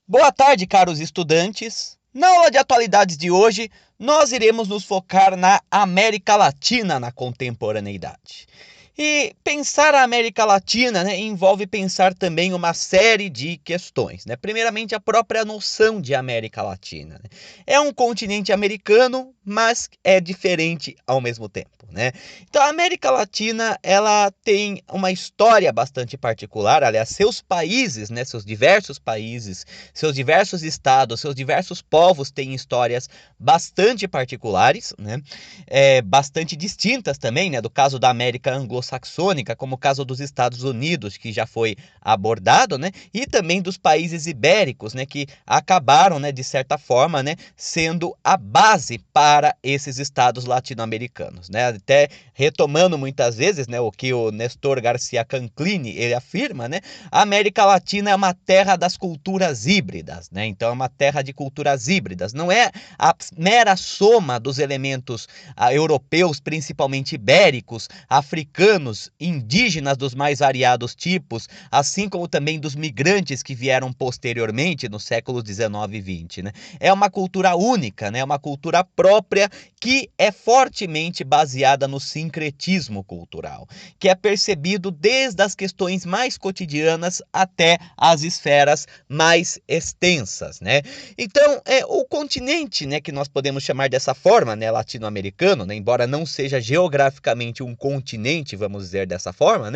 Boa tarde, caros estudantes. Na aula de atualidades de hoje, nós iremos nos focar na América Latina na contemporaneidade. E pensar a América Latina, envolve pensar também uma série de questões. Primeiramente, a própria noção de América Latina. É um continente americano, mas é diferente ao mesmo tempo. Então, a América Latina ela tem uma história bastante particular. Aliás, seus países, seus diversos países, seus diversos estados, seus diversos povos têm histórias bastante particulares, bastante distintas também, do caso da América anglo-saxônica, como o caso dos Estados Unidos, que já foi abordado, e também dos países ibéricos, que acabaram, de certa forma, sendo a base para esses estados latino-americanos, até retomando muitas vezes, o que o Nestor Garcia Canclini ele afirma, a América Latina é uma terra das culturas híbridas, então é uma terra de culturas híbridas, não é a mera soma dos elementos europeus, principalmente ibéricos, africanos, indígenas dos mais variados tipos, assim como também dos migrantes que vieram posteriormente nos séculos 19 e 20. É uma cultura única, é uma cultura própria que é fortemente baseada no sincretismo cultural, que é percebido desde as questões mais cotidianas até as esferas mais extensas. Então, o continente, que nós podemos chamar dessa forma, latino-americano, embora não seja geograficamente um continente, vamos dizer dessa forma,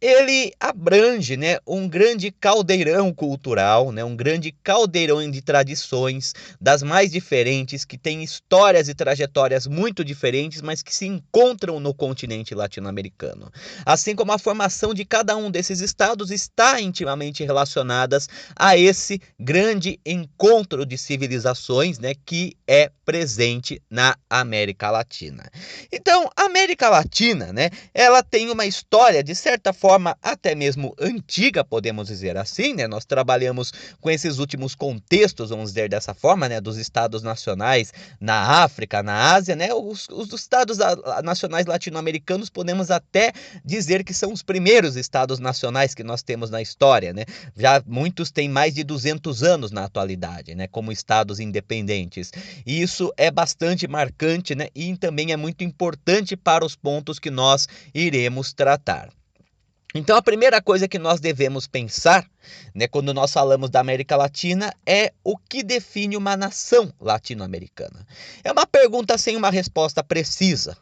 ele abrange, um grande caldeirão cultural, um grande caldeirão de tradições das mais diferentes, que tem histórias e trajetórias muito diferentes, mas que se encontram no continente latino-americano. Assim como a formação de cada um desses estados está intimamente relacionadas a esse grande encontro de civilizações, que é presente na América Latina. Então, a América Latina, ela tem uma história, de certa forma, até mesmo antiga, podemos dizer assim, nós trabalhamos com esses últimos contextos, vamos dizer dessa forma, dos estados nacionais na África, na Ásia, os estados nacionais latino-americanos podemos até dizer que são os primeiros estados nacionais que nós temos na história, Já muitos têm mais de 200 anos na atualidade, como estados independentes. E isso é bastante marcante, e também é muito importante para os pontos que nós iremos tratar. Então, a primeira coisa que nós devemos pensar, quando nós falamos da América Latina, é o que define uma nação latino-americana. É uma pergunta sem uma resposta precisa,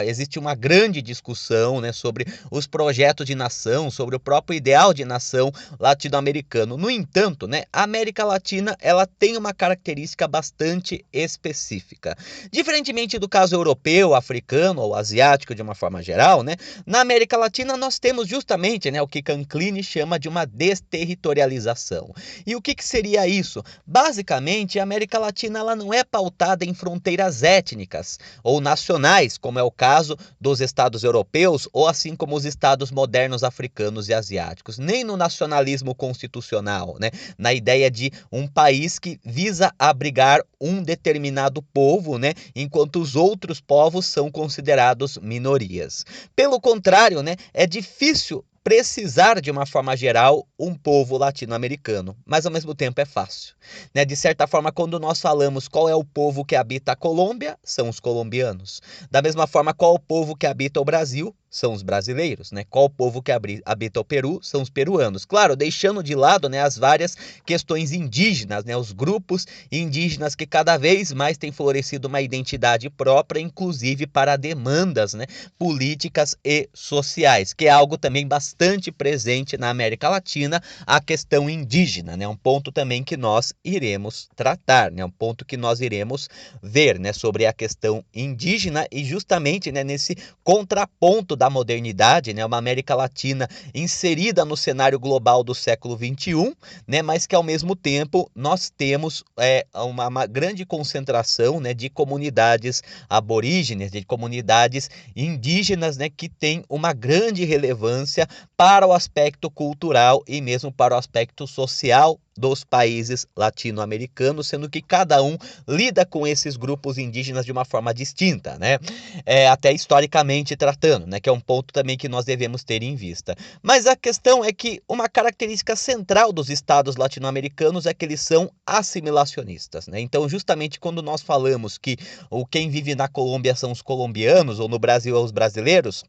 Existe uma grande discussão, sobre os projetos de nação, sobre o próprio ideal de nação latino-americano. No entanto, a América Latina ela tem uma característica bastante específica. Diferentemente do caso europeu, africano ou asiático de uma forma geral, na América Latina nós temos justamente o que Canclini chama de uma desterritorialização. E o que seria isso? Basicamente, a América Latina ela não é pautada em fronteiras étnicas ou nacionais, como é o caso dos estados europeus ou assim como os estados modernos africanos e asiáticos, nem no nacionalismo constitucional, na ideia de um país que visa abrigar um determinado povo, enquanto os outros povos são considerados minorias. Pelo contrário, é difícil precisar de uma forma geral um povo latino-americano, mas ao mesmo tempo é fácil. De certa forma, quando nós falamos qual é o povo que habita a Colômbia, são os colombianos. Da mesma forma, qual é o povo que habita o Brasil, são os brasileiros, Qual o povo que habita o Peru, são os peruanos. Claro, deixando de lado, as várias questões indígenas, os grupos indígenas que cada vez mais têm florescido uma identidade própria, inclusive para demandas, políticas e sociais, que é algo também bastante presente na América Latina, a questão indígena, um ponto também que nós iremos tratar, um ponto que nós iremos ver, sobre a questão indígena e justamente, nesse contraponto da modernidade, uma América Latina inserida no cenário global do século XXI, mas que ao mesmo tempo nós temos uma grande concentração, de comunidades aborígenes, de comunidades indígenas, que tem uma grande relevância para o aspecto cultural e mesmo para o aspecto social dos países latino-americanos, sendo que cada um lida com esses grupos indígenas de uma forma distinta, né? Até historicamente tratando, né? Que é um ponto também que nós devemos ter em vista. Mas a questão é que uma característica central dos estados latino-americanos é que eles são assimilacionistas, né? Então, justamente quando nós falamos que quem vive na Colômbia são os colombianos ou no Brasil é os brasileiros,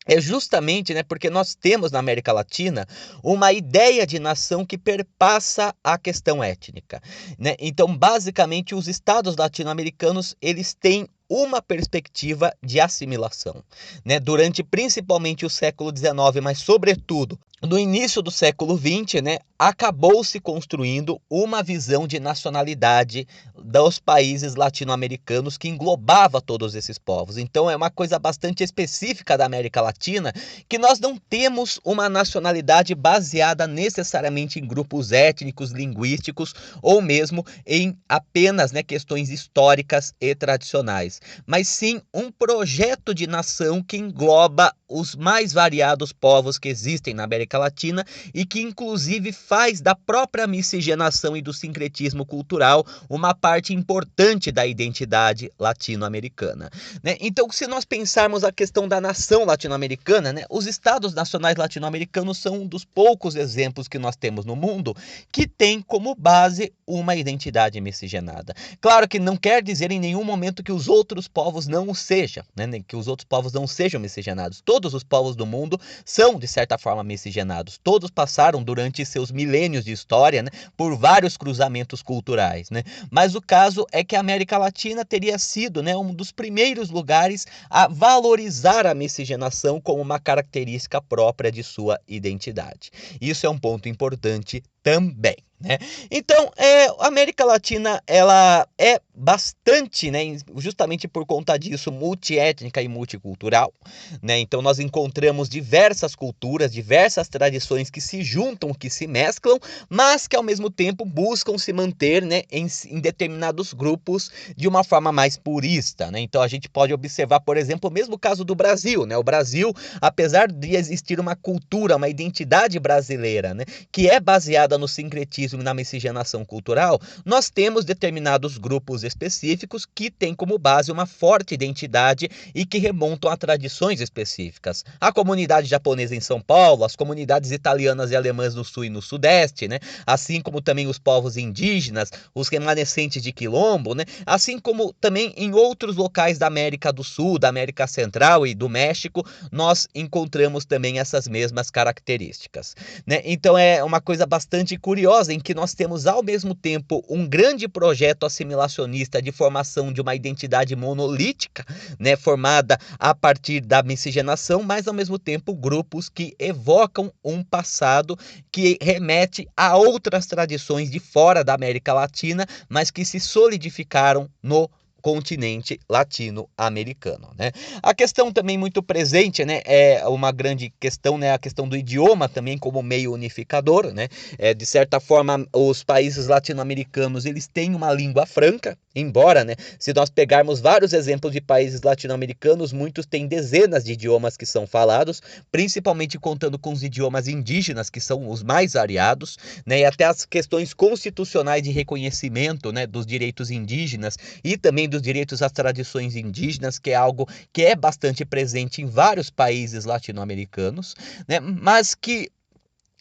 é justamente, né, porque nós temos na América Latina uma ideia de nação que perpassa a questão étnica, né? Então, basicamente, os estados latino-americanos, eles têm uma perspectiva de assimilação, né? Durante principalmente o século XIX, mas sobretudo no início do século XX, né, acabou se construindo uma visão de nacionalidade dos países latino-americanos que englobava todos esses povos. Então é uma coisa bastante específica da América Latina que nós não temos uma nacionalidade baseada necessariamente em grupos étnicos, linguísticos ou mesmo em apenas, né, questões históricas e tradicionais, mas sim um projeto de nação que engloba os mais variados povos que existem na América Latina e que inclusive faz da própria miscigenação e do sincretismo cultural uma parte importante da identidade latino-americana, né? Então, se nós pensarmos a questão da nação latino-americana, né, os estados nacionais latino-americanos são um dos poucos exemplos que nós temos no mundo que tem como base uma identidade miscigenada. Claro que não quer dizer em nenhum momento que os outros povos não o sejam, né, que os outros povos não sejam miscigenados. Todos os povos do mundo são, de certa forma, miscigenados. Todos passaram durante seus milênios de história, né, por vários cruzamentos culturais, né? Mas o caso é que a América Latina teria sido, né, um dos primeiros lugares a valorizar a miscigenação como uma característica própria de sua identidade. Isso é um ponto importante também, né? Então, a América Latina, ela é bastante, né, justamente por conta disso, multiétnica e multicultural, né? Então nós encontramos diversas culturas, diversas tradições que se juntam, que se mesclam, mas que ao mesmo tempo buscam se manter, né, em determinados grupos de uma forma mais purista, né? Então a gente pode observar, por exemplo, o mesmo caso do Brasil, né? O Brasil, apesar de existir uma cultura, uma identidade brasileira, né, que é baseada no sincretismo e na miscigenação cultural, nós temos determinados grupos específicos que têm como base uma forte identidade e que remontam a tradições específicas. A comunidade japonesa em São Paulo, as comunidades italianas e alemãs no sul e no sudeste, né? Assim como também os povos indígenas, os remanescentes de Quilombo, né? Assim como também em outros locais da América do Sul, da América Central e do México, nós encontramos também essas mesmas características, né? Então é uma coisa bastante curiosa em que nós temos ao mesmo tempo um grande projeto assimilacionista de formação de uma identidade monolítica, né, formada a partir da miscigenação, mas ao mesmo tempo grupos que evocam um passado que remete a outras tradições de fora da América Latina, mas que se solidificaram no continente latino-americano, né? A questão também muito presente, né, é uma grande questão, né, a questão do idioma também como meio unificador, né? De certa forma, os países latino-americanos, eles têm uma língua franca, embora, né, se nós pegarmos vários exemplos de países latino-americanos, muitos têm dezenas de idiomas que são falados, principalmente contando com os idiomas indígenas, que são os mais variados, né, e até as questões constitucionais de reconhecimento, né, dos direitos indígenas e também dos direitos às tradições indígenas, que é algo que é bastante presente em vários países latino-americanos, né, mas que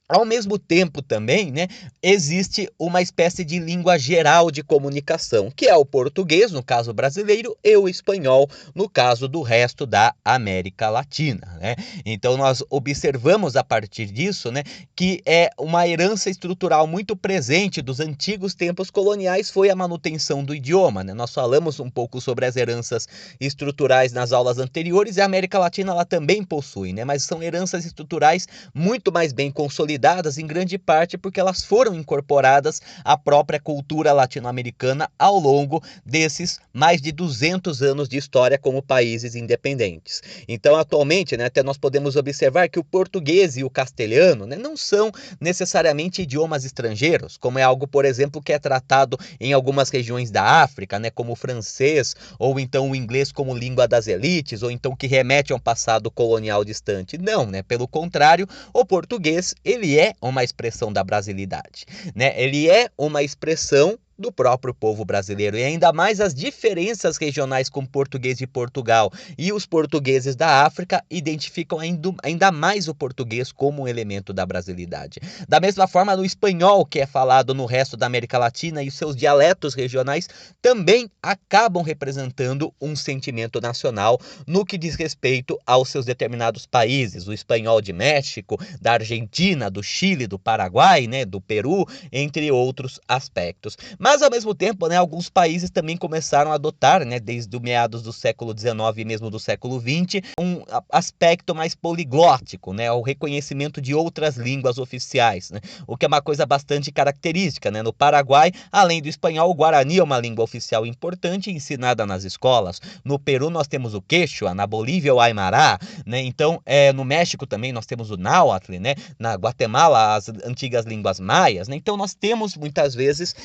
ao mesmo tempo também, né, existe uma espécie de língua geral de comunicação, que é o português, no caso brasileiro, e o espanhol, no caso do resto da América Latina, né? Então nós observamos a partir disso, né, que é uma herança estrutural muito presente dos antigos tempos coloniais foi a manutenção do idioma, né? Nós falamos um pouco sobre as heranças estruturais nas aulas anteriores e a América Latina ela também possui, né? Mas são heranças estruturais muito mais bem consolidadas em grande parte porque elas foram incorporadas à própria cultura latino-americana ao longo desses mais de 200 anos de história como países independentes. Então, atualmente, né, até nós podemos observar que o português e o castelhano, né, não são necessariamente idiomas estrangeiros, como é algo, por exemplo, que é tratado em algumas regiões da África, né, como o francês, ou então o inglês como língua das elites, ou então que remete a um passado colonial distante. Não, né? Pelo contrário, o português, ele ele é uma expressão da brasilidade, né? Ele é uma expressão do próprio povo brasileiro, e ainda mais as diferenças regionais com o português de Portugal e os portugueses da África identificam ainda mais o português como um elemento da brasilidade. Da mesma forma, no espanhol, que é falado no resto da América Latina, e os seus dialetos regionais também acabam representando um sentimento nacional no que diz respeito aos seus determinados países, o espanhol de México, da Argentina, do Chile, do Paraguai, né, do Peru, entre outros aspectos. Mas, ao mesmo tempo, né, alguns países também começaram a adotar, né, desde os meados do século XIX e mesmo do século XX, um aspecto mais poliglótico, né, o reconhecimento de outras línguas oficiais, né, o que é uma coisa bastante característica. Né? No Paraguai, além do espanhol, o guarani é uma língua oficial importante ensinada nas escolas. No Peru, nós temos o quechua, na Bolívia, o aymara, né? Então, no México também nós temos o náhuatl, né? Na Guatemala, as antigas línguas maias, né? Então, nós temos muitas vezes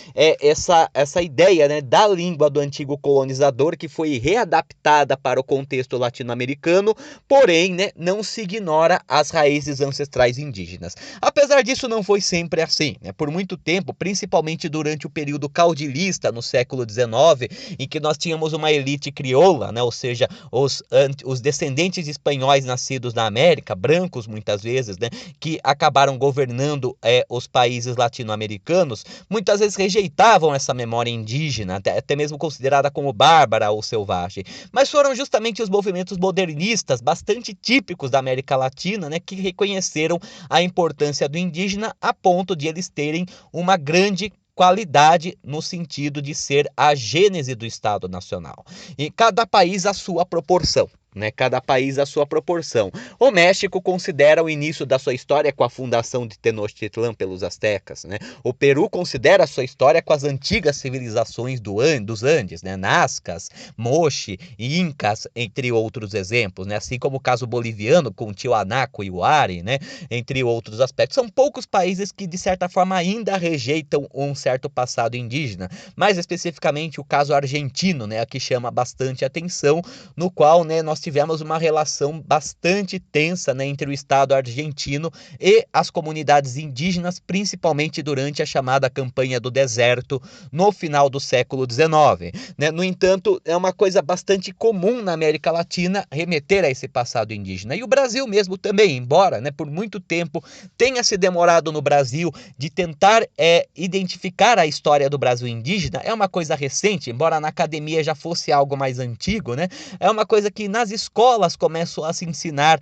essa ideia, né, da língua do antigo colonizador que foi readaptada para o contexto latino-americano, porém, né, não se ignora as raízes ancestrais indígenas. Apesar disso, não foi sempre assim, né? Por muito tempo, principalmente durante o período caudilista no século XIX, em que nós tínhamos uma elite crioula, né? Ou seja, os descendentes de espanhóis nascidos na América, brancos muitas vezes, né, que acabaram governando os países latino-americanos, muitas vezes rejeitavam essa memória indígena, até mesmo considerada como bárbara ou selvagem. Mas foram justamente os movimentos modernistas, bastante típicos da América Latina, né, que reconheceram a importância do indígena a ponto de eles terem uma grande qualidade no sentido de ser a gênese do Estado Nacional. E cada país a sua proporção. Né, cada país a sua proporção. O México considera o início da sua história com a fundação de Tenochtitlan pelos astecas. Né? O Peru considera a sua história com as antigas civilizações dos Andes, né? Nazcas, Moche e Incas, entre outros exemplos. Né? Assim como o caso boliviano com Tiwanaku e Huari, né? Entre outros aspectos. São poucos países que, de certa forma, ainda rejeitam um certo passado indígena. Mais especificamente o caso argentino, né? Que chama bastante atenção, no qual, né, nós tivemos uma relação bastante tensa, né, entre o Estado argentino e as comunidades indígenas, principalmente durante a chamada Campanha do Deserto, no final do século XIX. Né? No entanto, é uma coisa bastante comum na América Latina remeter a esse passado indígena. E o Brasil mesmo também, embora, né, por muito tempo tenha se demorado no Brasil de tentar identificar a história do Brasil indígena, é uma coisa recente, embora na academia já fosse algo mais antigo, né? É uma coisa que nas escolas começam a se ensinar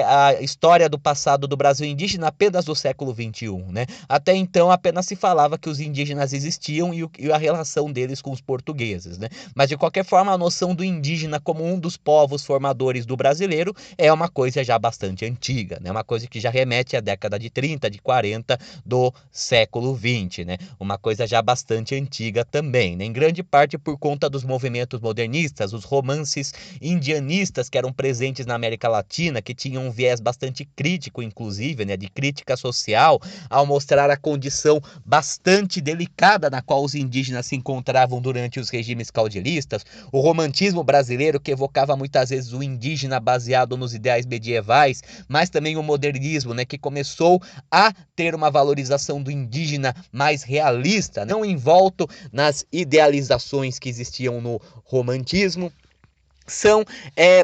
a história do passado do Brasil indígena apenas do século XXI, né? Até então apenas se falava que os indígenas existiam e a relação deles com os portugueses, né? Mas de qualquer forma a noção do indígena como um dos povos formadores do brasileiro é uma coisa já bastante antiga, né? Uma coisa que já remete à década de 30, de 40 do século XX, né? Uma coisa já bastante antiga também, né? Em grande parte por conta dos movimentos modernistas, os romances indianistas que eram presentes na América Latina, que tinham um viés bastante crítico, inclusive, né, de crítica social, ao mostrar a condição bastante delicada na qual os indígenas se encontravam durante os regimes caudilistas, o romantismo brasileiro que evocava muitas vezes o indígena baseado nos ideais medievais, mas também o modernismo, né, que começou a ter uma valorização do indígena mais realista, não envolto nas idealizações que existiam no romantismo, são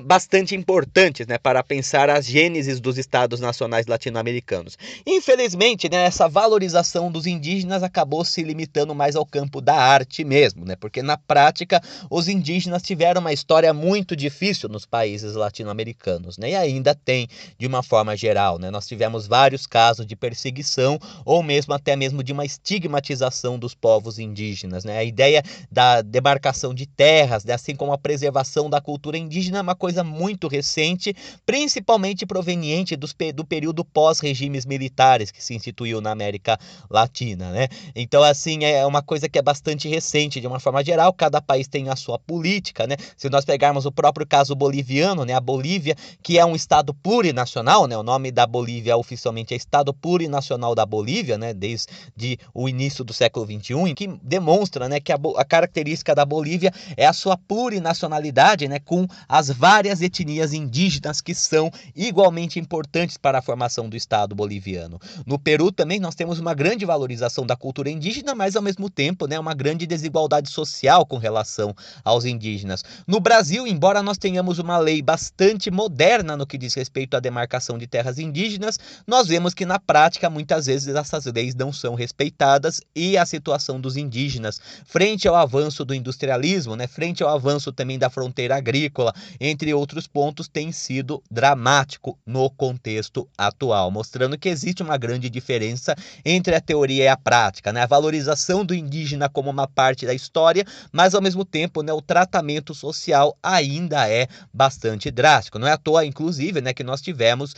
bastante importantes, né, para pensar as gêneses dos estados nacionais latino-americanos. Infelizmente, né, essa valorização dos indígenas acabou se limitando mais ao campo da arte mesmo, né, porque na prática os indígenas tiveram uma história muito difícil nos países latino-americanos, né, e ainda tem de uma forma geral. Né, nós tivemos vários casos de perseguição ou mesmo até mesmo de uma estigmatização dos povos indígenas. Né, a ideia da demarcação de terras, né, assim como a preservação da cultura indígena é uma coisa muito recente, principalmente proveniente do período pós-regimes militares que se instituiu na América Latina, né? Então, assim, é uma coisa que é bastante recente de uma forma geral, cada país tem a sua política, né? Se nós pegarmos o próprio caso boliviano, né? A Bolívia, que é um estado plurinacional, né? O nome da Bolívia oficialmente é Estado Plurinacional da Bolívia, né? Desde o início do século XXI, que demonstra, né, que a característica da Bolívia é a sua plurinacionalidade, né? com as várias etnias indígenas que são igualmente importantes para a formação do Estado boliviano. No Peru também nós temos uma grande valorização da cultura indígena, mas ao mesmo tempo, né, uma grande desigualdade social com relação aos indígenas. No Brasil, embora nós tenhamos uma lei bastante moderna no que diz respeito à demarcação de terras indígenas, nós vemos que na prática muitas vezes essas leis não são respeitadas e a situação dos indígenas frente ao avanço do industrialismo, né, frente ao avanço também da fronteira agrícola, entre outros pontos, tem sido dramático no contexto atual, mostrando que existe uma grande diferença entre a teoria e a prática, né? A valorização do indígena como uma parte da história, mas ao mesmo tempo, né, o tratamento social ainda é bastante drástico. Não é à toa, inclusive, né, que nós tivemos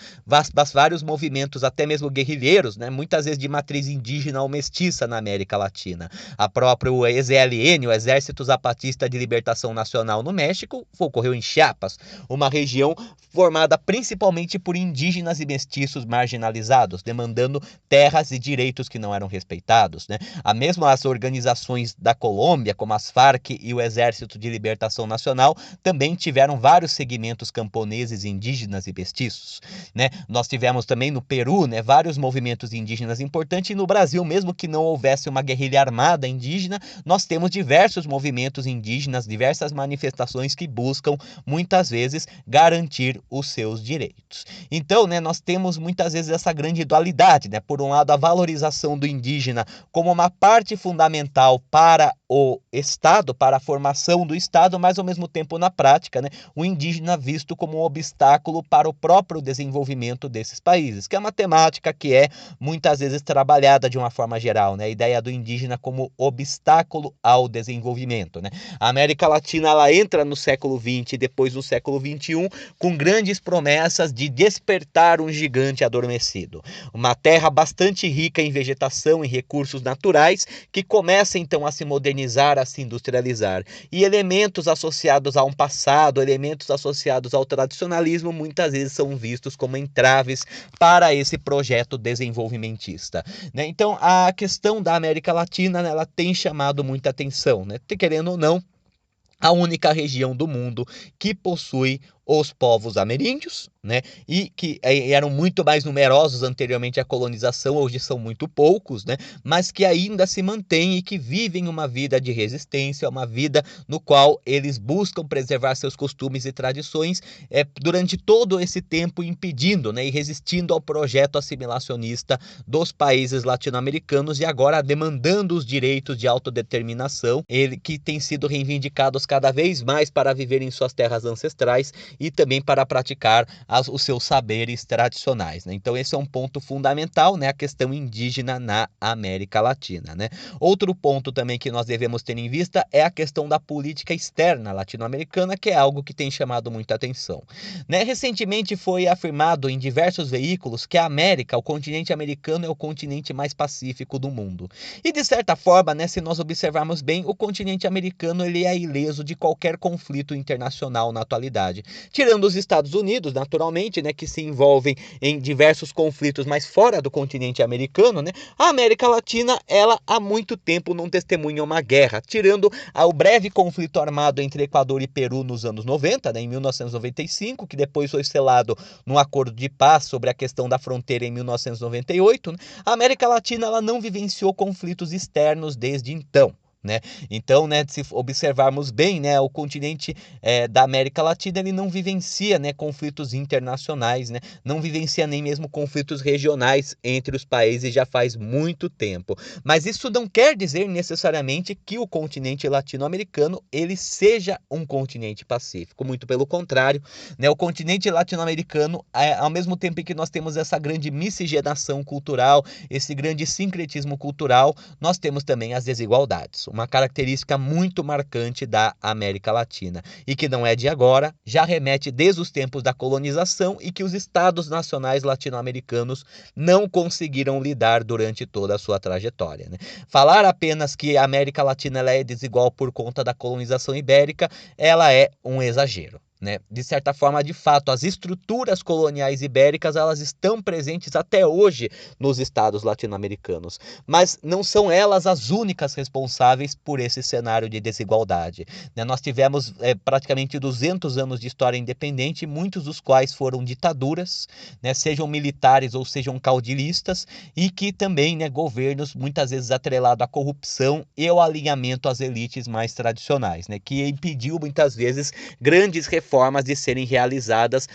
vários movimentos, até mesmo guerrilheiros, né, muitas vezes de matriz indígena ou mestiça na América Latina. A própria EZLN, o Exército Zapatista de Libertação Nacional no México, ocorreu em Chiapas, uma região formada principalmente por indígenas e mestiços marginalizados, demandando terras e direitos que não eram respeitados, né? A mesma as organizações da Colômbia, como as Farc e o Exército de Libertação Nacional, também tiveram vários segmentos camponeses, indígenas e mestiços, né? Nós tivemos também no Peru, né, vários movimentos indígenas importantes, e no Brasil, mesmo que não houvesse uma guerrilha armada indígena, nós temos diversos movimentos indígenas, diversas manifestações que buscam muitas vezes garantir os seus direitos. Então, né, nós temos muitas vezes essa grande dualidade, né? Por um lado, a valorização do indígena como uma parte fundamental para o Estado, para a formação do Estado, mas ao mesmo tempo, na prática, né, o indígena visto como um obstáculo para o próprio desenvolvimento desses países, que é uma temática que é muitas vezes trabalhada de uma forma geral, né? A ideia do indígena como obstáculo ao desenvolvimento, né? A América Latina, ela entra no século XX e depois no século XXI com grandes promessas de despertar um gigante adormecido. Uma terra bastante rica em vegetação e recursos naturais que começa então a se modernizar, a se industrializar. E elementos associados a um passado, elementos associados ao tradicionalismo, muitas vezes são vistos como entraves para esse projeto desenvolvimentista, né? Então, a questão da América Latina, né, ela tem chamado muita atenção, né? Querendo ou não, a única região do mundo que possui os povos ameríndios, né, e que eram muito mais numerosos anteriormente à colonização, hoje são muito poucos, né, mas que ainda se mantêm e que vivem uma vida de resistência, uma vida no qual eles buscam preservar seus costumes e tradições durante todo esse tempo, impedindo, né, e resistindo ao projeto assimilacionista dos países latino-americanos e agora demandando os direitos de autodeterminação, que têm sido reivindicados cada vez mais para viver em suas terras ancestrais e também para praticar os seus saberes tradicionais, né? Então esse é um ponto fundamental, né? A questão indígena na América Latina, né? Outro ponto também que nós devemos ter em vista é a questão da política externa latino-americana, que é algo que tem chamado muita atenção, né? Recentemente foi afirmado em diversos veículos que a América, o continente americano, é o continente mais pacífico do mundo. E de certa forma, né, se nós observarmos bem, o continente americano ele é ileso de qualquer conflito internacional na atualidade. Tirando os Estados Unidos, naturalmente, né, que se envolvem em diversos conflitos, mas fora do continente americano, né, a América Latina, ela há muito tempo não testemunha uma guerra, tirando o breve conflito armado entre Equador e Peru nos anos 90, né, em 1995, que depois foi selado num acordo de paz sobre a questão da fronteira em 1998, né, a América Latina ela não vivenciou conflitos externos desde então, né? Então, né, se observarmos bem, né, o continente da América Latina ele não vivencia, né, conflitos internacionais, né, não vivencia nem mesmo conflitos regionais entre os países já faz muito tempo. Mas isso não quer dizer necessariamente que o continente latino-americano ele seja um continente pacífico, muito pelo contrário, né, o continente latino-americano, ao mesmo tempo em que nós temos essa grande miscigenação cultural, esse grande sincretismo cultural, nós temos também as desigualdades. Uma característica muito marcante da América Latina e que não é de agora, já remete desde os tempos da colonização e que os estados nacionais latino-americanos não conseguiram lidar durante toda a sua trajetória, né? Falar apenas que a América Latina ela é desigual por conta da colonização ibérica, ela é um exagero, né? De certa forma, de fato, as estruturas coloniais ibéricas, elas estão presentes até hoje nos estados latino-americanos, mas não são elas as únicas responsáveis por esse cenário de desigualdade, né? Nós tivemos praticamente 200 anos de história independente, muitos dos quais foram ditaduras, né? Sejam militares ou sejam caudilistas, e que também, né, governos muitas vezes atrelados à corrupção e ao alinhamento às elites mais tradicionais, né? Que impediu muitas vezes grandes reformas de serem realizadas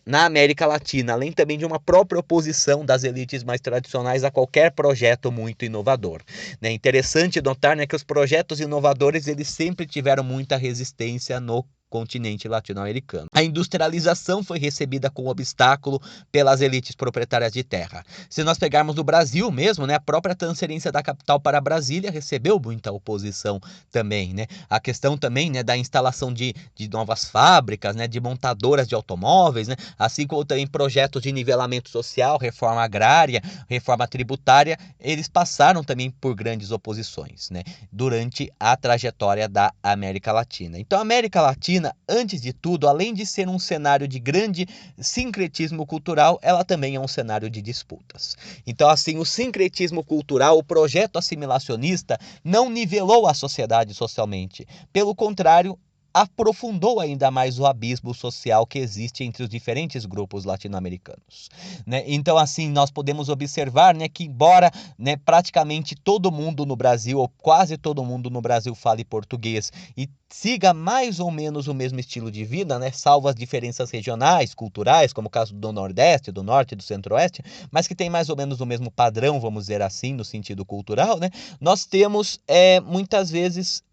na América Latina, além também de uma própria oposição das elites mais tradicionais a qualquer projeto muito inovador. É interessante notar, né, que os projetos inovadores eles sempre tiveram muita resistência no continente latino-americano. A industrialização foi recebida como obstáculo pelas elites proprietárias de terra. Se nós pegarmos no Brasil mesmo, né, a própria transferência da capital para Brasília recebeu muita oposição também, né? A questão também, né, da instalação de novas fábricas, né, de montadoras de automóveis, né, assim como também projetos de nivelamento social, reforma agrária, reforma tributária, eles passaram também por grandes oposições, né, durante a trajetória da América Latina. Então, a América Latina, antes de tudo, além de ser um cenário de grande sincretismo cultural, ela também é um cenário de disputas. Então, assim, o sincretismo cultural, o projeto assimilacionista, não nivelou a sociedade socialmente. Pelo contrário, aprofundou ainda mais o abismo social que existe entre os diferentes grupos latino-americanos, né? Então, assim, nós podemos observar, né, que embora, né, praticamente todo mundo no Brasil, ou quase todo mundo no Brasil, fale português e siga mais ou menos o mesmo estilo de vida, né, salvo as diferenças regionais, culturais, como o caso do Nordeste, do Norte e do Centro-Oeste, mas que tem mais ou menos o mesmo padrão, vamos dizer assim, no sentido cultural, né, nós temos muitas vezes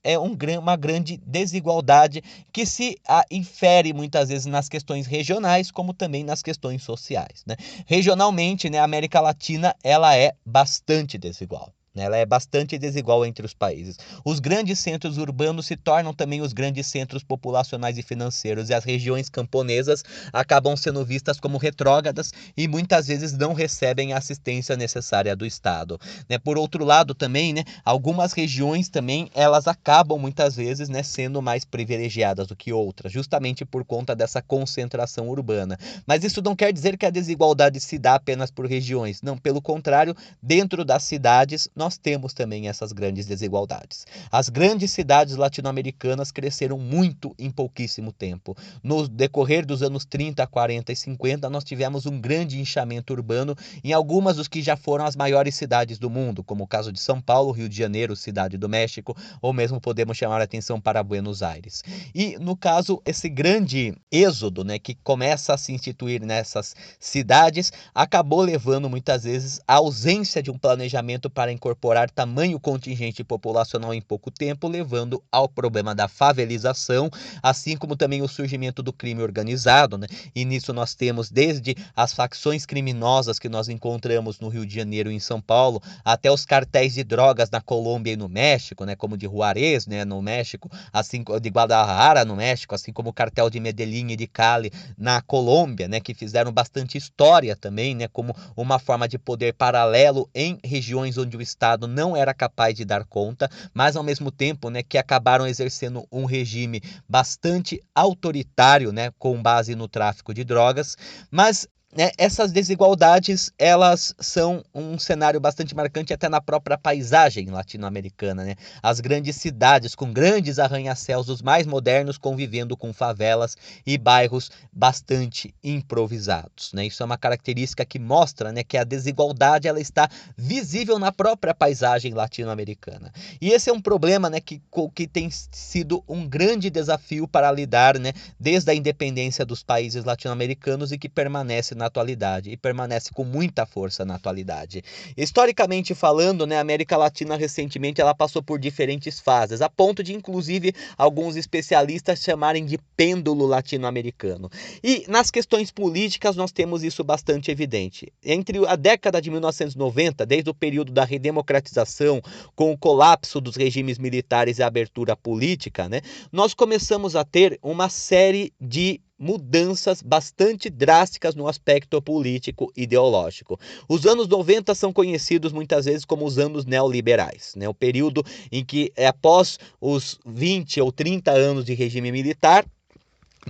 uma grande desigualdade que se infere muitas vezes nas questões regionais, como também nas questões sociais, né. Regionalmente, né, a América Latina ela é bastante desigual. Ela é bastante desigual entre os países. Os grandes centros urbanos se tornam também os grandes centros populacionais e financeiros, e as regiões camponesas acabam sendo vistas como retrógradas e muitas vezes não recebem a assistência necessária do Estado, né? Por outro lado também, né, algumas regiões também elas acabam muitas vezes, né, sendo mais privilegiadas do que outras, justamente por conta dessa concentração urbana. Mas isso não quer dizer que a desigualdade se dá apenas por regiões. Não, pelo contrário, dentro das cidades nós temos também essas grandes desigualdades. As grandes cidades latino-americanas cresceram muito em pouquíssimo tempo. No decorrer dos anos 30, 40 e 50, nós tivemos um grande inchamento urbano em algumas dos que já foram as maiores cidades do mundo, como o caso de São Paulo, Rio de Janeiro, Cidade do México, ou mesmo podemos chamar a atenção para Buenos Aires. E, no caso, esse grande êxodo, né, que começa a se instituir nessas cidades, acabou levando muitas vezes à ausência de um planejamento para incorporar tamanho contingente populacional em pouco tempo, levando ao problema da favelização, assim como também o surgimento do crime organizado, né? E nisso nós temos desde as facções criminosas que nós encontramos no Rio de Janeiro e em São Paulo, até os cartéis de drogas na Colômbia e no México, né? Como de Juárez, né? No México, assim de Guadalajara no México, assim como o cartel de Medellín e de Cali na Colômbia, né? Que fizeram bastante história também, né? Como uma forma de poder paralelo em regiões onde o Estado não era capaz de dar conta, mas ao mesmo tempo, né, que acabaram exercendo um regime bastante autoritário, né, com base no tráfico de drogas, mas né, essas desigualdades elas são um cenário bastante marcante até na própria paisagem latino-americana, né? As grandes cidades com grandes arranha-céus, os mais modernos, convivendo com favelas e bairros bastante improvisados, né? Isso é uma característica que mostra, né, que a desigualdade ela está visível na própria paisagem latino-americana. E esse é um problema, né, que tem sido um grande desafio para lidar, né, desde a independência dos países latino-americanos e que permanece na atualidade e permanece com muita força na atualidade. Historicamente falando, né, a América Latina recentemente ela passou por diferentes fases, a ponto de inclusive alguns especialistas chamarem de pêndulo latino-americano. E nas questões políticas nós temos isso bastante evidente. Entre a década de 1990, desde o período da redemocratização, com o colapso dos regimes militares e a abertura política, né, nós começamos a ter uma série de mudanças bastante drásticas no aspecto político ideológico. Os anos 90 são conhecidos muitas vezes como os anos neoliberais, né? O período em que, após os 20 ou 30 anos de regime militar,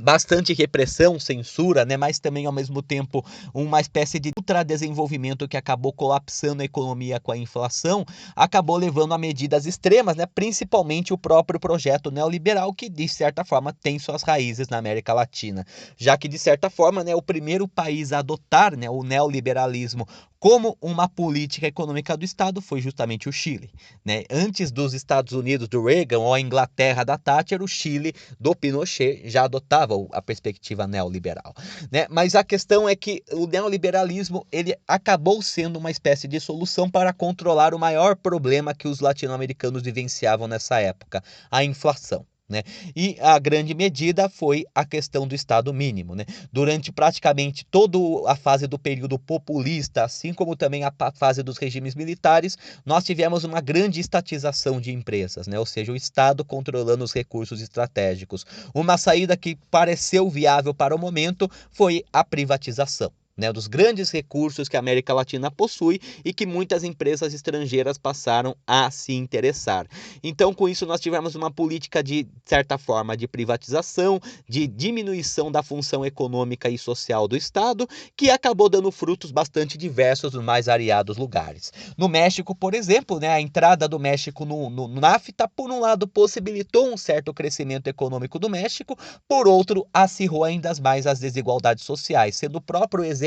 bastante repressão, censura, né, mas também ao mesmo tempo uma espécie de ultradesenvolvimento que acabou colapsando a economia com a inflação, acabou levando a medidas extremas, né, principalmente o próprio projeto neoliberal, que de certa forma tem suas raízes na América Latina, já que de certa forma, né, o primeiro país a adotar, né, o neoliberalismo como uma política econômica do Estado foi justamente o Chile, né? Antes dos Estados Unidos do Reagan ou a Inglaterra da Thatcher, o Chile do Pinochet já adotava a perspectiva neoliberal, né? Mas a questão é que o neoliberalismo ele acabou sendo uma espécie de solução para controlar o maior problema que os latino-americanos vivenciavam nessa época, a inflação. Né? E a grande medida foi a questão do Estado mínimo. Né? Durante praticamente toda a fase do período populista, assim como também a fase dos regimes militares, nós tivemos uma grande estatização de empresas, né? Ou seja, o Estado controlando os recursos estratégicos. Uma saída que pareceu viável para o momento foi a privatização. Né, dos grandes recursos que a América Latina possui e que muitas empresas estrangeiras passaram a se interessar. Então, com isso, nós tivemos uma política de certa forma de privatização, de diminuição da função econômica e social do Estado, que acabou dando frutos bastante diversos nos mais variados lugares. No México, por exemplo, né, a entrada do México no NAFTA, por um lado, possibilitou um certo crescimento econômico do México, por outro, acirrou ainda mais as desigualdades sociais, sendo o próprio ZLN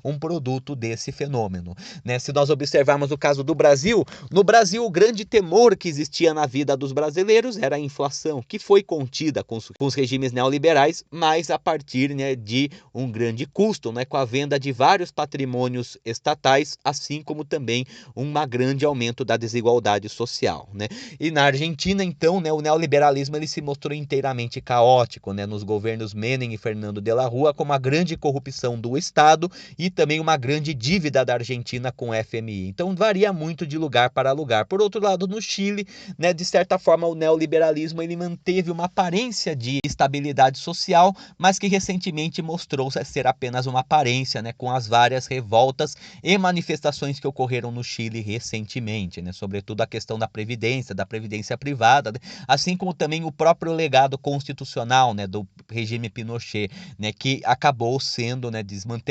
um produto desse fenômeno. Né? Se nós observarmos o caso do Brasil, no Brasil o grande temor que existia na vida dos brasileiros era a inflação, que foi contida com os regimes neoliberais, mas a partir, né, de um grande custo, né, com a venda de vários patrimônios estatais, assim como também um grande aumento da desigualdade social. Né? E na Argentina, então, né, o neoliberalismo ele se mostrou inteiramente caótico, né, nos governos Menem e Fernando de la Rúa, com uma grande corrupção do Estado e também uma grande dívida da Argentina com o FMI. Então varia muito de lugar para lugar. Por outro lado, no Chile, né, de certa forma, o neoliberalismo ele manteve uma aparência de estabilidade social, mas que recentemente mostrou ser apenas uma aparência, né, com as várias revoltas e manifestações que ocorreram no Chile recentemente, né, sobretudo a questão da previdência privada, né, assim como também o próprio legado constitucional, né, do regime Pinochet, né, que acabou sendo, né, desmantelado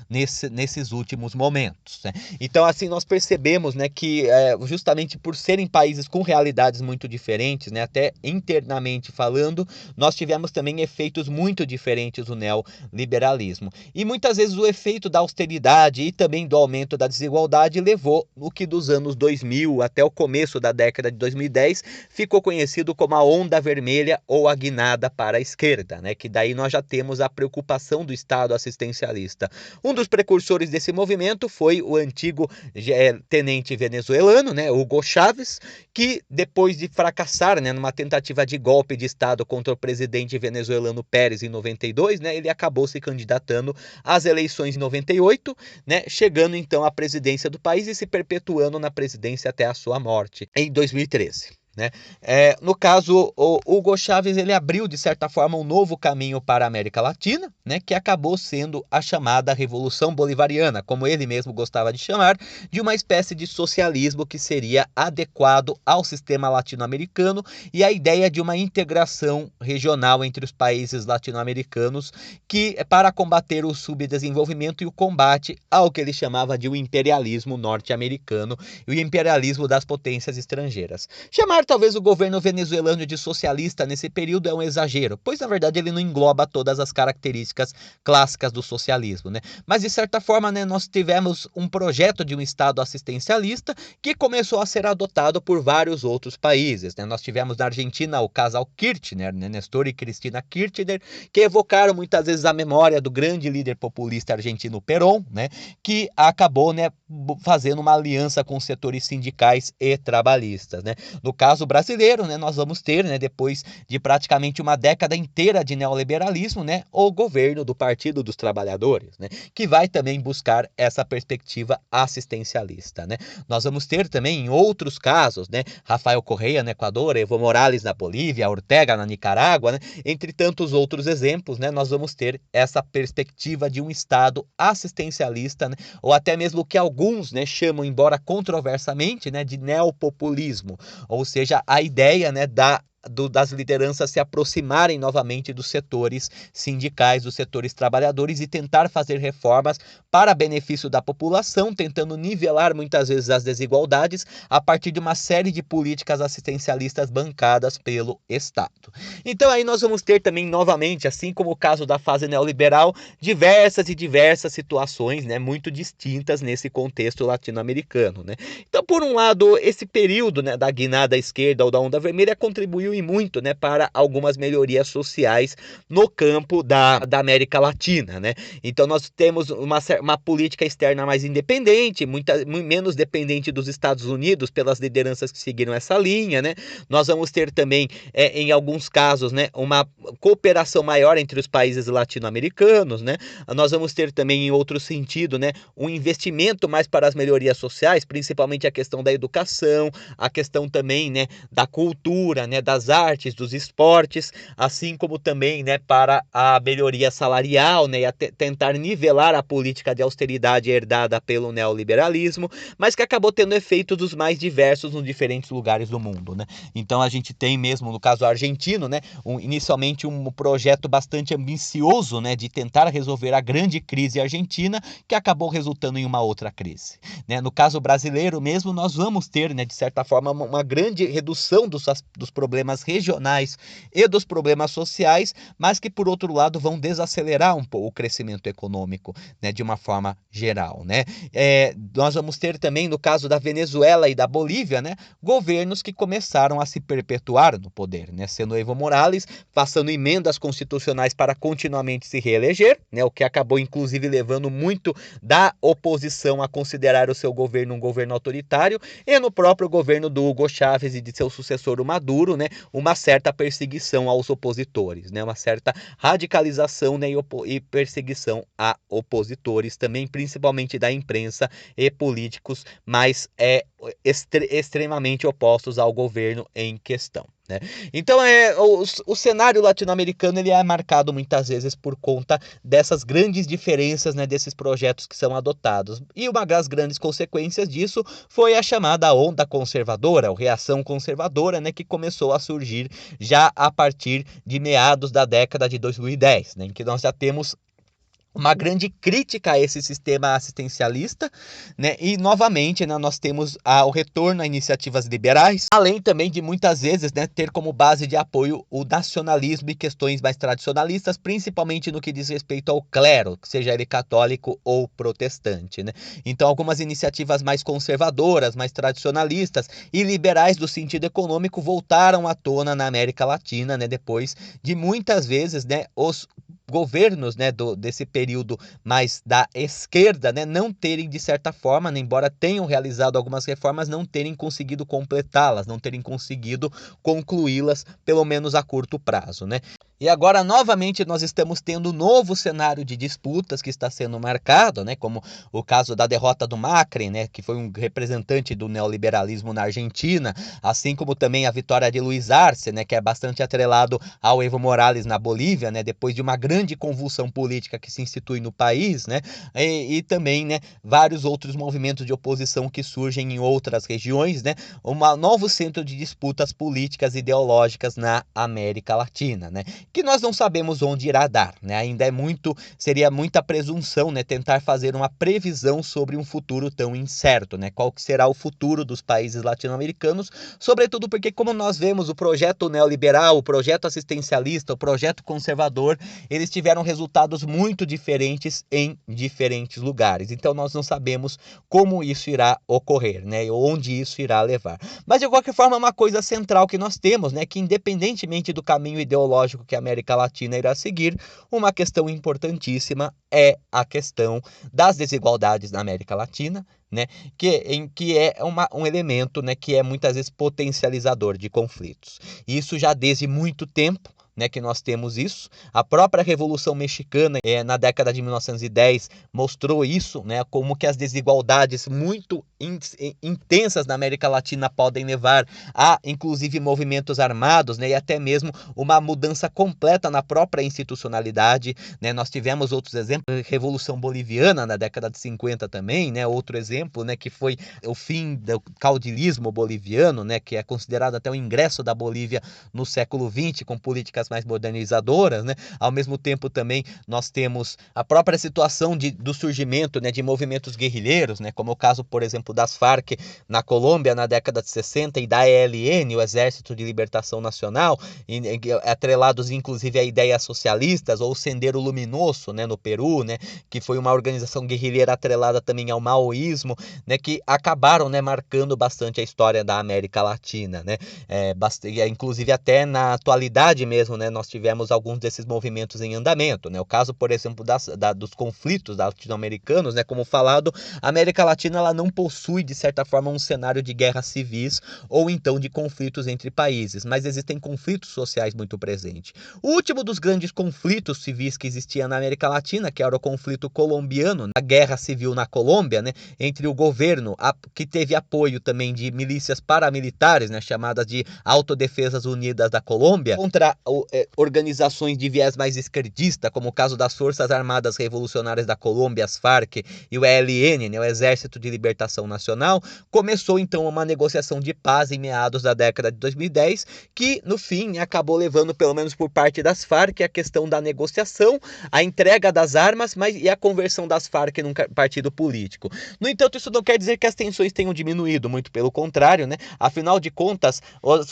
nesses últimos momentos. Né? Então, assim, nós percebemos, né, que justamente por serem países com realidades muito diferentes, né, até internamente falando, nós tivemos também efeitos muito diferentes do neoliberalismo. E muitas vezes o efeito da austeridade e também do aumento da desigualdade levou o que dos anos 2000 até o começo da década de 2010 ficou conhecido como a onda vermelha ou a guinada para a esquerda, né, que daí nós já temos a preocupação do Estado assistencialista. Um dos precursores desse movimento foi o antigo tenente venezuelano, né, Hugo Chávez, que depois de fracassar, né, numa tentativa de golpe de Estado contra o presidente venezuelano Pérez em 92, né, ele acabou se candidatando às eleições em 98, né, chegando então à presidência do país e se perpetuando na presidência até a sua morte em 2013. Né? No caso, o Hugo Chávez ele abriu de certa forma um novo caminho para a América Latina, né, que acabou sendo a chamada Revolução Bolivariana, como ele mesmo gostava de chamar, de uma espécie de socialismo que seria adequado ao sistema latino-americano e a ideia de uma integração regional entre os países latino-americanos que para combater o subdesenvolvimento e o combate ao que ele chamava de o imperialismo norte-americano e o imperialismo das potências estrangeiras. Chamar talvez o governo venezuelano de socialista nesse período é um exagero, pois na verdade ele não engloba todas as características clássicas do socialismo, né? Mas de certa forma, né, nós tivemos um projeto de um Estado assistencialista que começou a ser adotado por vários outros países, né? Nós tivemos na Argentina o casal Kirchner, né, Néstor e Cristina Kirchner, que evocaram muitas vezes a memória do grande líder populista argentino Perón, né, que acabou, né, fazendo uma aliança com os setores sindicais e trabalhistas, né? No caso brasileiro, né, nós vamos ter, né, depois de praticamente uma década inteira de neoliberalismo, né, o governo do Partido dos Trabalhadores, né, que vai também buscar essa perspectiva assistencialista. Né. Nós vamos ter também em outros casos, né, Rafael Correa no Equador, Evo Morales na Bolívia, Ortega na Nicarágua, né, entre tantos outros exemplos, né, nós vamos ter essa perspectiva de um Estado assistencialista, né, ou até mesmo o que alguns, né, chamam, embora controversamente, né, de neopopulismo. Ou seja, a ideia, né, da das lideranças se aproximarem novamente dos setores sindicais, dos setores trabalhadores e tentar fazer reformas para benefício da população, tentando nivelar muitas vezes as desigualdades a partir de uma série de políticas assistencialistas bancadas pelo Estado. Então aí nós vamos ter também novamente, assim como o caso da fase neoliberal, diversas situações, né, muito distintas nesse contexto latino-americano, né? Então, por um lado, esse período, né, da guinada à esquerda ou da onda vermelha contribuiu e muito, né, para algumas melhorias sociais no campo da América Latina, né? Então nós temos uma política externa mais independente, menos dependente dos Estados Unidos pelas lideranças que seguiram essa linha, né? Nós vamos ter também, em alguns casos, né, uma cooperação maior entre os países latino-americanos, né? Nós vamos ter também, em outro sentido, né, um investimento mais para as melhorias sociais, principalmente a questão da educação, a questão também, né, da cultura, né, das artes, dos esportes, assim como também, né, para a melhoria salarial, né, e tentar nivelar a política de austeridade herdada pelo neoliberalismo, mas que acabou tendo efeitos dos mais diversos nos diferentes lugares do mundo, né? Então a gente tem mesmo, no caso argentino, né, inicialmente um projeto bastante ambicioso, né, de tentar resolver a grande crise argentina, que acabou resultando em uma outra crise, né? No caso brasileiro mesmo, nós vamos ter, né, de certa forma, uma grande redução dos problemas regionais e dos problemas sociais, mas que, por outro lado, vão desacelerar um pouco o crescimento econômico, né, de uma forma geral, né? Nós vamos ter também, no caso da Venezuela e da Bolívia, né, governos que começaram a se perpetuar no poder, né, sendo Evo Morales passando emendas constitucionais para continuamente se reeleger, né, o que acabou inclusive levando muito da oposição a considerar o seu governo um governo autoritário, e no próprio governo do Hugo Chávez e de seu sucessor o Maduro, né, uma certa perseguição aos opositores, né, uma certa radicalização, né, e perseguição a opositores também, principalmente da imprensa e políticos mais extremamente opostos ao governo em questão, né? Então o cenário latino-americano ele é marcado muitas vezes por conta dessas grandes diferenças, né, desses projetos que são adotados, e uma das grandes consequências disso foi a chamada onda conservadora, ou reação conservadora, né, que começou a surgir já a partir de meados da década de 2010, né, em que nós já temos uma grande crítica a esse sistema assistencialista, né? E novamente, né, nós temos o retorno a iniciativas liberais, além também de muitas vezes, né, ter como base de apoio o nacionalismo e questões mais tradicionalistas, principalmente no que diz respeito ao clero, seja ele católico ou protestante, né? Então algumas iniciativas mais conservadoras, mais tradicionalistas e liberais do sentido econômico voltaram à tona na América Latina, né, depois de muitas vezes, né, os governos, né, desse período mais da esquerda, né, não terem, de certa forma, né, embora tenham realizado algumas reformas, não terem conseguido completá-las, não terem conseguido concluí-las, pelo menos a curto prazo, né? E agora, novamente, nós estamos tendo um novo cenário de disputas que está sendo marcado, né, como o caso da derrota do Macri, né, que foi um representante do neoliberalismo na Argentina, assim como também a vitória de Luiz Arce, né, que é bastante atrelado ao Evo Morales na Bolívia, né, depois de uma grande convulsão política que se institui no país, né, e também, né, vários outros movimentos de oposição que surgem em outras regiões, né, um novo centro de disputas políticas e ideológicas na América Latina, né, que nós não sabemos onde irá dar, né? Ainda seria muita presunção, né, tentar fazer uma previsão sobre um futuro tão incerto, né? Qual que será o futuro dos países latino-americanos, sobretudo porque, como nós vemos, o projeto neoliberal, o projeto assistencialista, o projeto conservador, eles tiveram resultados muito diferentes em diferentes lugares. Então nós não sabemos como isso irá ocorrer, né? Onde isso irá levar. Mas de qualquer forma, é uma coisa central que nós temos, né, que independentemente do caminho ideológico que a América Latina irá seguir, uma questão importantíssima é a questão das desigualdades na América Latina, né, que é um elemento, né, que é muitas vezes potencializador de conflitos. Isso já desde muito tempo, né, que nós temos isso. A própria Revolução Mexicana, na década de 1910, mostrou isso, né, como que as desigualdades muito intensas na América Latina podem levar a, inclusive, movimentos armados, né, e até mesmo uma mudança completa na própria institucionalidade, né. Nós tivemos outros exemplos, Revolução Boliviana na década de 50 também, né, outro exemplo, né, que foi o fim do caudilismo boliviano, né, que é considerado até o ingresso da Bolívia no século XX, com políticas mais modernizadoras, né. Ao mesmo tempo também nós temos a própria situação do surgimento, né, de movimentos guerrilheiros, né, como o caso, por exemplo, das Farc na Colômbia na década de 60 e da ELN, o Exército de Libertação Nacional, atrelados inclusive a ideias socialistas, ou o Sendero Luminoso, né, no Peru, né, que foi uma organização guerrilheira atrelada também ao maoísmo, né, que acabaram, né, marcando bastante a história da América Latina, né, inclusive até na atualidade mesmo, né, nós tivemos alguns desses movimentos em andamento, né, o caso, por exemplo, dos conflitos latino-americanos, né, como falado, a América Latina ela não possui, de certa forma, um cenário de guerras civis ou então de conflitos entre países, mas existem conflitos sociais muito presentes. O último dos grandes conflitos civis que existia na América Latina, que era o conflito colombiano, a guerra civil na Colômbia, né, entre o governo, que teve apoio também de milícias paramilitares, né, chamadas de Autodefesas Unidas da Colômbia, contra organizações de viés mais esquerdista, como o caso das Forças Armadas Revolucionárias da Colômbia, as Farc, e o ELN, né, o Exército de Libertação Nacional. Começou então uma negociação de paz em meados da década de 2010, que no fim acabou levando, pelo menos por parte das Farc, a questão da negociação, a entrega das armas, e a conversão das Farc num partido político. No entanto, isso não quer dizer que as tensões tenham diminuído, muito pelo contrário, né? Afinal de contas,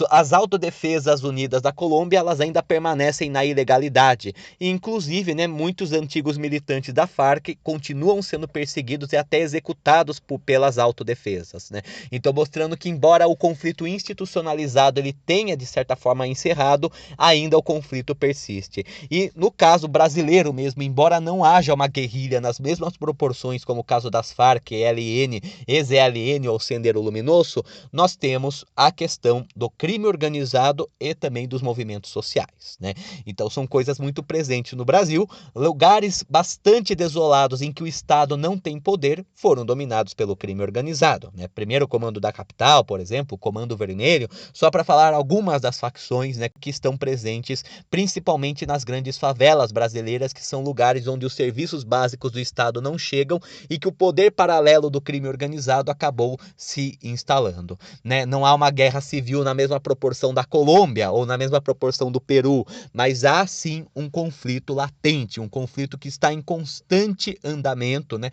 as Autodefesas Unidas da Colômbia, elas ainda permanecem na ilegalidade, e inclusive, né, muitos antigos militantes da Farc continuam sendo perseguidos e até executados pelas autodefesas, né? Então, mostrando que, embora o conflito institucionalizado ele tenha de certa forma encerrado, ainda o conflito persiste. E no caso brasileiro mesmo, embora não haja uma guerrilha nas mesmas proporções como o caso das Farc, ELN, ex-ELN ou Sendero Luminoso, nós temos a questão do crime organizado e também dos movimentos sociais, né? Então são coisas muito presentes no Brasil. Lugares bastante desolados em que o Estado não tem poder foram dominados pelo crime organizado, né? Primeiro o Comando da Capital, por exemplo, o Comando Vermelho, só para falar algumas das facções, né, que estão presentes principalmente nas grandes favelas brasileiras, que são lugares onde os serviços básicos do Estado não chegam e que o poder paralelo do crime organizado acabou se instalando, né? Não há uma guerra civil na mesma proporção da Colômbia ou na mesma proporção do Peru, mas há sim um conflito latente, um conflito que está em constante andamento, né,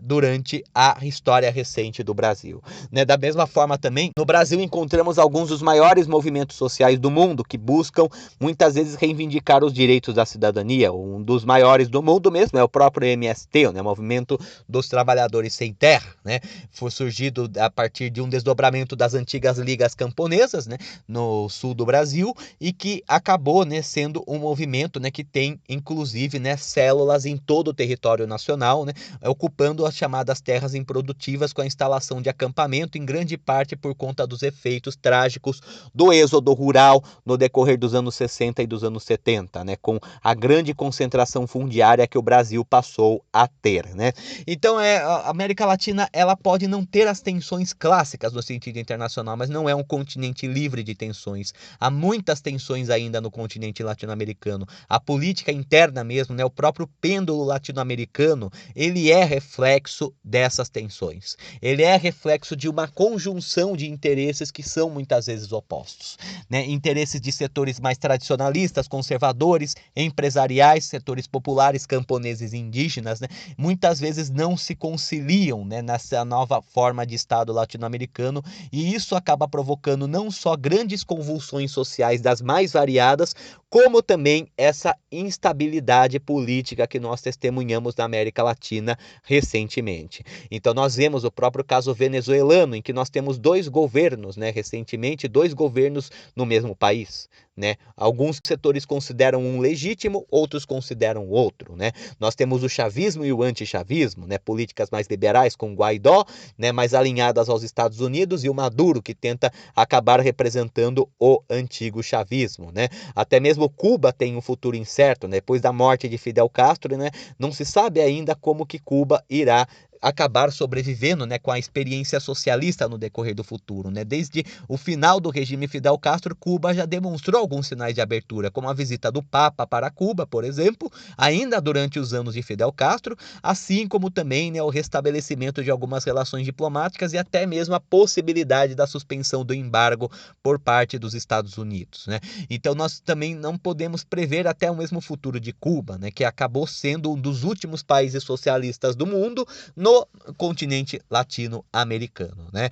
durante a história recente do Brasil, né? Da mesma forma também, no Brasil encontramos alguns dos maiores movimentos sociais do mundo que buscam muitas vezes reivindicar os direitos da cidadania. Um dos maiores do mundo mesmo é o próprio MST, né, Movimento dos Trabalhadores Sem Terra, né? Foi surgido a partir de um desdobramento das antigas ligas camponesas, né, no sul do Brasil, e que acabou, né, sendo um movimento, né, que tem inclusive, né, células em todo o território nacional, né, ocupando as chamadas terras improdutivas com a instalação de acampamento, em grande parte por conta dos efeitos trágicos do êxodo rural no decorrer dos anos 60 e dos anos 70, né, com a grande concentração fundiária que o Brasil passou a ter, né? Então, a América Latina, ela pode não ter as tensões clássicas no sentido internacional, mas não é um continente livre de tensões. Há muitas tensões ainda no continente latino-americano. A política interna mesmo, né, o próprio pêndulo latino-americano, ele é reflexo dessas tensões. Ele é reflexo de uma conjunção de interesses que são muitas vezes opostos, né? Interesses de setores mais tradicionalistas, conservadores, empresariais, setores populares, camponeses e indígenas, né, muitas vezes não se conciliam, né, nessa nova forma de Estado latino-americano, e isso acaba provocando não só grandes convulsões sociais das mais variadas, como também essa instabilidade política que nós testemunhamos na América Latina recentemente. Então nós vemos o próprio caso venezuelano, em que nós temos dois governos, né, recentemente, dois governos no mesmo país, né? Alguns setores consideram um legítimo, outros consideram outro, né? Nós temos o chavismo e o antichavismo, né? Políticas mais liberais com Guaidó, né, mais alinhadas aos Estados Unidos, e o Maduro, que tenta acabar representando o antigo chavismo, né? Até mesmo mesmo Cuba tem um futuro incerto, né? Depois da morte de Fidel Castro, né? Não se sabe ainda como que Cuba irá acabar sobrevivendo, né, com a experiência socialista no decorrer do futuro, né? Desde o final do regime Fidel Castro, Cuba já demonstrou alguns sinais de abertura, como a visita do Papa para Cuba, por exemplo, ainda durante os anos de Fidel Castro, assim como também, né, o restabelecimento de algumas relações diplomáticas e até mesmo a possibilidade da suspensão do embargo por parte dos Estados Unidos, né? Então nós também não podemos prever até o mesmo futuro de Cuba, né, que acabou sendo um dos últimos países socialistas do mundo no continente latino-americano, né?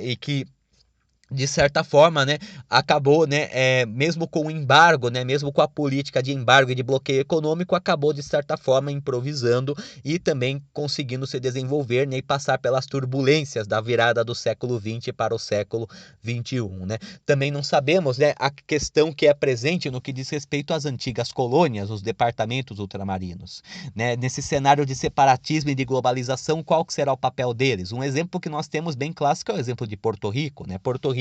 E que de certa forma, né, acabou, né, mesmo com o embargo, né, mesmo com a política de embargo e de bloqueio econômico, acabou de certa forma improvisando e também conseguindo se desenvolver, né, e passar pelas turbulências da virada do século XX para o século XXI, né. Também não sabemos, né, a questão que é presente no que diz respeito às antigas colônias, os departamentos ultramarinos, né, nesse cenário de separatismo e de globalização, qual que será o papel deles? Um exemplo que nós temos bem clássico é o exemplo de Porto Rico, né. Porto Rico,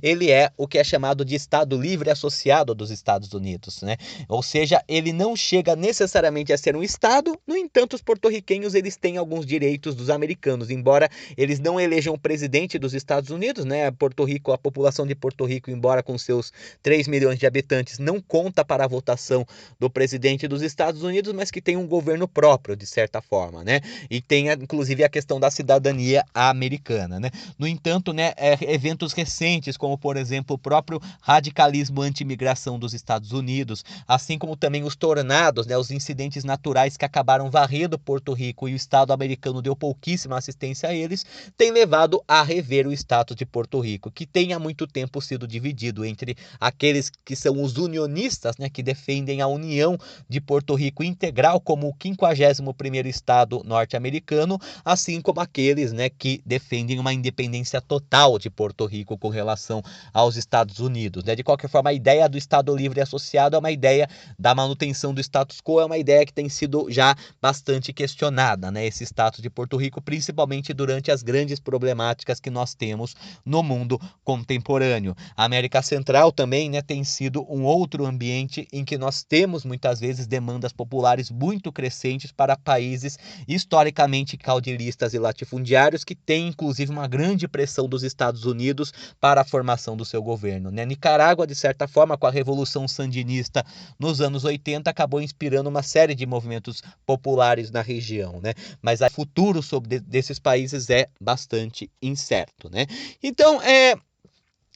ele é o que é chamado de Estado Livre Associado dos Estados Unidos, né? Ou seja, ele não chega necessariamente a ser um Estado, no entanto, os porto-riquenhos eles têm alguns direitos dos americanos, embora eles não elejam o presidente dos Estados Unidos, né? Porto Rico, a população de Porto Rico, embora com seus 3 milhões de habitantes, não conta para a votação do presidente dos Estados Unidos, mas que tem um governo próprio, de certa forma, né? E tem, inclusive, a questão da cidadania americana, né? No entanto, né, eventos recentes, como por exemplo o próprio radicalismo anti-imigração dos Estados Unidos, assim como também os tornados, né, os incidentes naturais que acabaram varrendo Porto Rico e o Estado americano deu pouquíssima assistência a eles, tem levado a rever o status de Porto Rico, que tem há muito tempo sido dividido entre aqueles que são os unionistas, né, que defendem a união de Porto Rico integral como o 51º estado norte-americano, assim como aqueles, né, que defendem uma independência total de Porto Rico com relação aos Estados Unidos, né? De qualquer forma, a ideia do Estado Livre Associado é uma ideia da manutenção do status quo, é uma ideia que tem sido já bastante questionada, né? Esse status de Porto Rico, principalmente durante as grandes problemáticas que nós temos no mundo contemporâneo. A América Central também, né, tem sido um outro ambiente em que nós temos muitas vezes demandas populares muito crescentes para países historicamente caudilistas e latifundiários que têm inclusive uma grande pressão dos Estados Unidos para a formação do seu governo, né? Nicarágua, de certa forma, com a Revolução Sandinista nos anos 80, acabou inspirando uma série de movimentos populares na região, né? Mas o futuro desses países é bastante incerto, né? Então,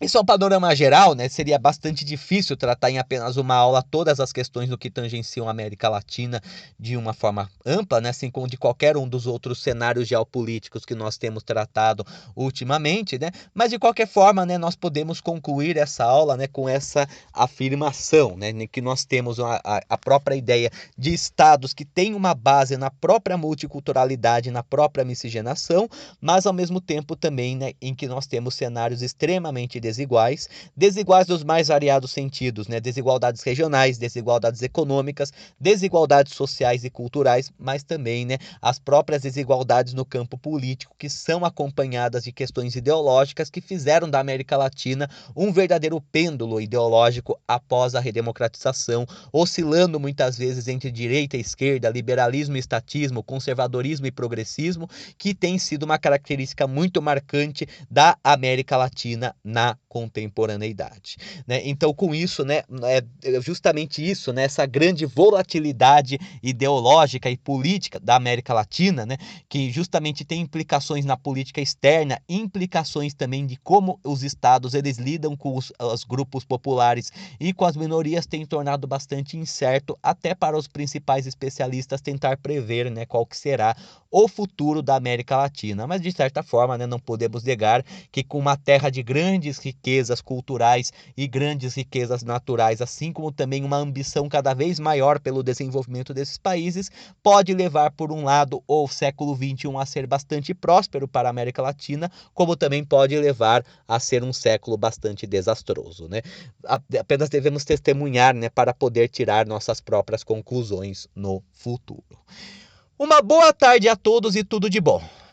isso é um panorama geral, né? Seria bastante difícil tratar em apenas uma aula todas as questões do que tangenciam a América Latina de uma forma ampla, né? Assim como de qualquer um dos outros cenários geopolíticos que nós temos tratado ultimamente, né? Mas de qualquer forma, né, nós podemos concluir essa aula, né, com essa afirmação, né, que nós temos a própria ideia de estados que têm uma base na própria multiculturalidade, na própria miscigenação, mas ao mesmo tempo também, né, em que nós temos cenários extremamente desiguais, desiguais nos mais variados sentidos, né? Desigualdades regionais, desigualdades econômicas, desigualdades sociais e culturais, mas também, né, as próprias desigualdades no campo político que são acompanhadas de questões ideológicas que fizeram da América Latina um verdadeiro pêndulo ideológico após a redemocratização, oscilando muitas vezes entre direita e esquerda, liberalismo e estatismo, conservadorismo e progressismo, que tem sido uma característica muito marcante da América Latina na contemporaneidade, né? Então, com isso, né, é justamente isso, né, essa grande volatilidade ideológica e política da América Latina, né, que justamente tem implicações na política externa, implicações também de como os estados eles lidam com os grupos populares e com as minorias, tem tornado bastante incerto até para os principais especialistas tentar prever, né, qual que será o futuro da América Latina. Mas de certa forma, né, não podemos negar que com uma terra de grandes riquezas culturais e grandes riquezas naturais, assim como também uma ambição cada vez maior pelo desenvolvimento desses países, pode levar, por um lado, o século XXI a ser bastante próspero para a América Latina, como também pode levar a ser um século bastante desastroso, né? Apenas devemos testemunhar, né, para poder tirar nossas próprias conclusões no futuro. Uma boa tarde a todos e tudo de bom.